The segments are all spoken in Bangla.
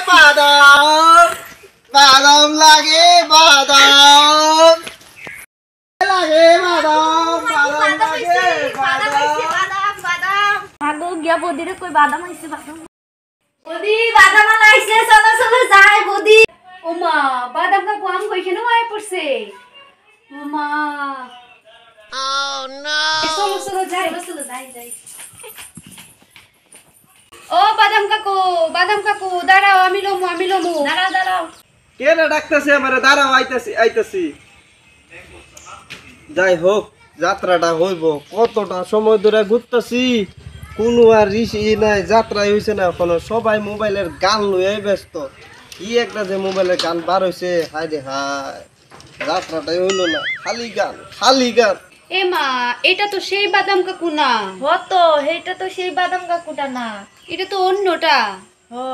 বাদাম বাদাম লাগে বাদাম লাগে বাদাম বাদাম লাগে বাদাম আগো গিয়া বদিরে কই বাদাম আইছে বাদাম বদি বাদাম আইছে চলো চলো যাই বদি ওমা বাদাম কা কোয়াম কইছে না আই পড়ছে ওমা ও নো চলো চলো যাই ও বাদাম কাকু দাঁড়াও আমি লমু দাঁড়াও কেন ডাকতেছে আমারে দাঁড়াও আইতাছি যাই হোক যাত্রাটা হইব কতটা সময় ধরে ঘুরতেছি কোনো আর ঋষি নাই যাত্রাই হইছে না কোনো সবাই মোবাইলের গান লইয়া ব্যস্ত কি একটা যে মোবাইলের গান বার হইছে হায় রে হায় যাত্রাটাই হইল না খালি গান এ মা এটা তো সেই বাদাম কাকু না হতো এটা তো সেই বাদাম কাকুটা না এটা তো অন্যটা ও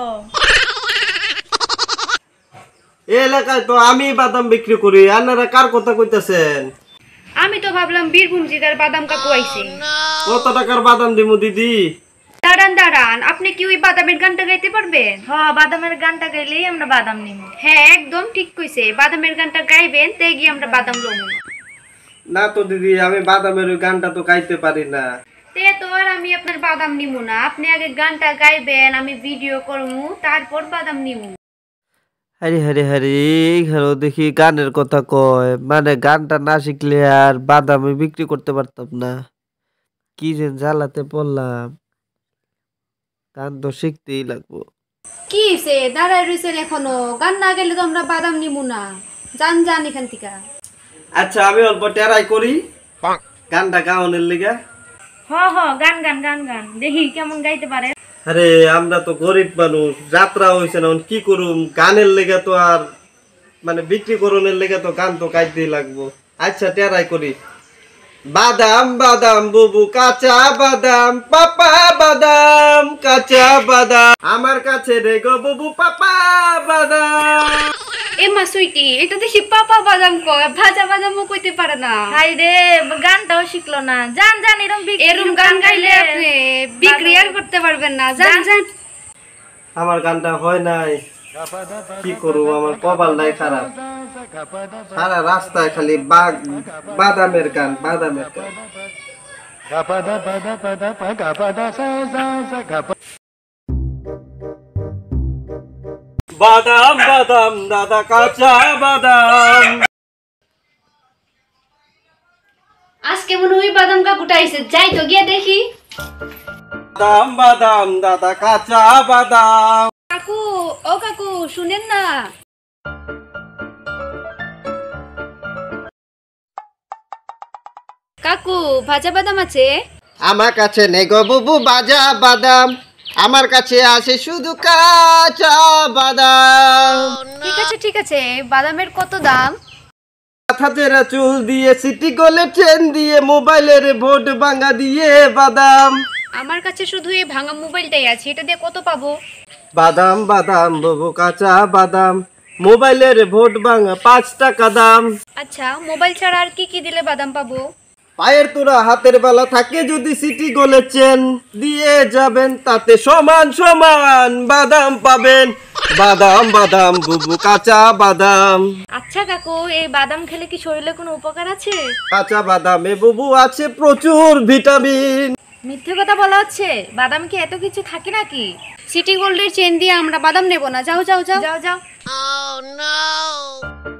এই এলাকায় তো আমি বাদাম বিক্রি করি আপনারা কার কথা কইতাছেন আমি তো ভাবলাম বীরভূম জেলার বাদাম কাকু আইছে কত টাকার বাদাম দিমু দিদি দাঁড়ান আপনি কি ওই বাদামের গানটা গাইতে পারবেন হ্যাঁ বাদামের গানটা গাইলেই আমরা বাদাম নিব হ্যাঁ একদম ঠিক কইছে বাদামের গানটা গাইবেন তাই গিয়ে আমরা বাদাম লমু না তো দিদি আমি বাদামের ওই গানটা তো গাইতে পারি না তে তো আর আমি আপনার বাদাম নিমু না আপনি আগে গানটা গাইবেন আমি ভিডিও করমু তারপর বাদাম নিমু হারি ঘরে দেখি গানের কথা কয় মানে গানটা না শিখলে আর বাদাম বিক্রি করতে পারতাম না কি যে জ্বালাতে পড়লাম গান তো শিখতেই লাগবো কি হইছে দাঁড়ায় রইছেন এখনো গান না গেলে তো আমরা বাদাম নিমু না যান এখান থেকে আচ্ছা আমি অল্প টেরাই করি গানটা গাওনের লিগা হ্যাঁ গান দেখি কেমন গাইতে পারে আরে আমরা তো গরিব মানুষ যাত্রা হইছে না কি করুম গানের লেগে তো আর মানে বিক্রি করণের লেগে তো গান তো গাইতেই লাগবো আচ্ছা টেরাই করি বাদাম বাদাম বুবু কাঁচা বাদাম পাপা বাদাম কাঁচা বাদাম আমার কাছে রে গো বুবু পাপা বাদাম এ মা সুইটি এটা দেখি পাপা বাদাম কয় ভাজা বাদামও কইতে পারে না হাই রে গানটাও শিখলো না জান এরম গান গাইলে আপনি বিক্রি আর করতে পারবেন না যান আমার গানটা হয় নাই কি করব আমার কপালটাই খারাপ সারা রাস্তায় খালি বাদামের গান বাদাম বাদাম দাদা কাঁচা বাদাম আজকে মনে হয় বাদাম কাকুটা আইছে যাই তো গিয়ে দেখি বাদাম দাদা কাঁচা বাদাম কাকু শুনেন না কাকু ভাজা বাদাম আছে আমার কাছে নেই গো বুবু ভাজা বাদাম আমার কাছে আছে শুধু কাঁচা বাদাম ঠিক আছে বাদামের কত দাম মাথা তেরা চুল দিয়ে সিটি গোলে ট্রেন দিয়ে মোবাইলের ভোট ভাঙা দিয়ে বাদাম আমার কাছে শুধু এই ভাঙা মোবাইলটাই আছে এটা দিয়ে কত পাবো বাদাম বুবু কাঁচা বাদাম মোবাইলের ভোট ভাঙা 5 টাকা দাম আচ্ছা মোবাইল ছাড়া আর কি দিলে বাদাম পাবো পায়ের তোরা হাতের বেলা থাকে যদি সিটি গোলে চেন দিয়ে যাবেন তাতে সমান বাদাম পাবেন বাদাম বুবু কাঁচা বাদাম আচ্ছা কাকু এই বাদাম খেলে কি শরীরে কোনো উপকার আছে কাঁচা বাদামে বুবু আছে প্রচুর ভিটামিন মিথ্যে কথা বলা হচ্ছে বাদাম কি এত কিছু থাকে নাকি সিটি গোল্ডের চেন দিয়ে আমরা বাদাম নেব না যাও যাও Oh no!